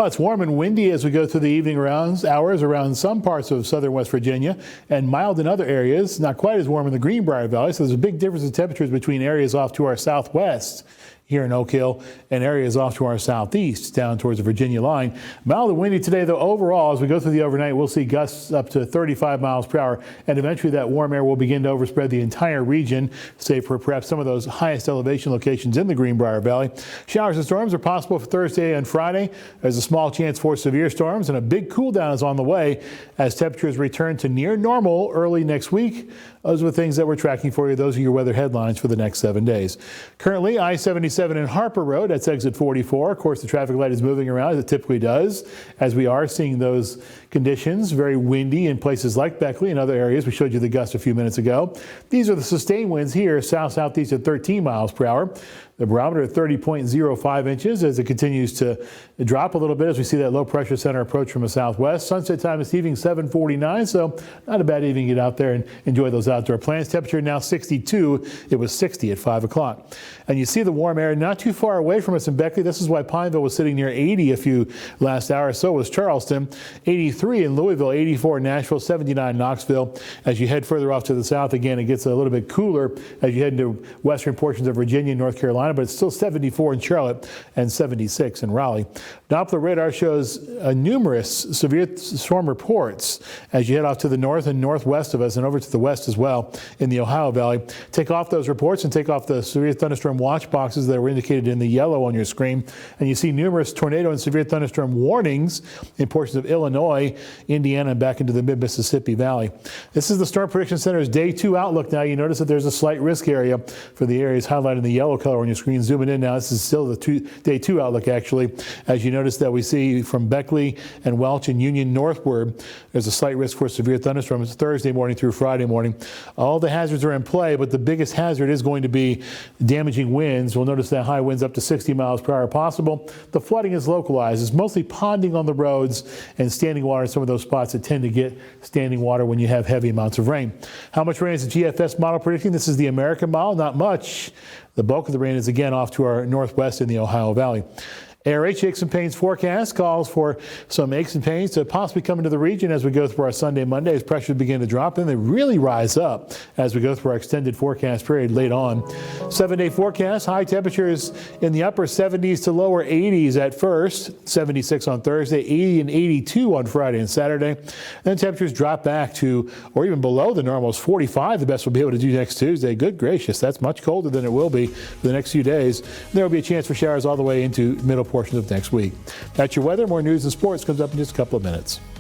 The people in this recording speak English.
Well, it's warm and windy as we go through the evening hours around some parts of southern West Virginia, and mild in other areas. Not quite as warm in the Greenbrier Valley, so there's a big difference in temperatures between areas off to our southwest here in Oak Hill and areas off to our southeast down towards the Virginia line. Mild and windy today, though. Overall, as we go through the overnight, we'll see gusts up to 35 miles per hour, and eventually that warm air will begin to overspread the entire region, save for perhaps some of those highest elevation locations in the Greenbrier Valley. Showers and storms are possible for Thursday and Friday. There's a small chance for severe storms, and a big cool down is on the way as temperatures return to near normal early next week. Those are the things that we're tracking for you. Those are your weather headlines for the next 7 days. Currently, I-77 and Harper Road, that's exit 44. Of course, the traffic light is moving around as it typically does, as we are seeing those conditions. Very windy in places like Beckley and other areas. We showed you the gust a few minutes ago. These are the sustained winds here, south-southeast at 13 miles per hour. The barometer at 30.05 inches as it continues to drop a little bit as we see that low pressure center approach from the southwest. Sunset time this evening 7:49, so not a bad evening to get out there and enjoy those outdoor plans. Temperature now 62. It was 60 at 5 o'clock. And you see the warm air not too far away from us in Beckley. This is why Pineville was sitting near 80 a few last hour. So was Charleston. 83 in Louisville, 84 in Nashville, 79 in Knoxville. As you head further off to the south again, it gets a little bit cooler as you head into western portions of Virginia and North Carolina, but it's still 74 in Charlotte and 76 in Raleigh. Doppler radar shows numerous severe storm reports as you head off to the north and northwest of us and over to the west as well in the Ohio Valley. Take off those reports and take off the severe thunderstorm watch boxes that were indicated in the yellow on your screen, and you see numerous tornado and severe thunderstorm warnings in portions of Illinois, Indiana, and back into the mid-Mississippi Valley. This is the Storm Prediction Center's Day 2 outlook now. You notice that there's a slight risk area for the areas highlighted in the yellow color on your screen. Zooming in now, this is still the Day 2 outlook actually. As you notice that we see from Beckley and Welch and Union northward, there's a slight risk for severe thunderstorms Thursday morning through Friday morning. All the hazards are in play, but the biggest hazard is going to be damaging winds. We'll notice that high winds up to 60 miles per hour possible. The flooding is localized. It's mostly ponding on the roads and standing water in some of those spots that tend to get standing water when you have heavy amounts of rain. How much rain is the GFS model predicting? This is the American model, not much. The bulk of the rain is again off to our northwest in the Ohio Valley. ARH Aches and Pains forecast calls for some aches and pains to possibly come into the region as we go through our Sunday, Monday, as pressures begin to drop. Then they really rise up as we go through our extended forecast period late on. 7-day forecast, high temperatures in the upper 70s to lower 80s at first. 76 on Thursday, 80 and 82 on Friday and Saturday. Then temperatures drop back to, or even below the normals, 45. The best we'll be able to do next Tuesday. Good gracious, that's much colder than it will be for the next few days. There will be a chance for showers all the way into middle portions of next week. That's your weather. More news and sports comes up in just a couple of minutes.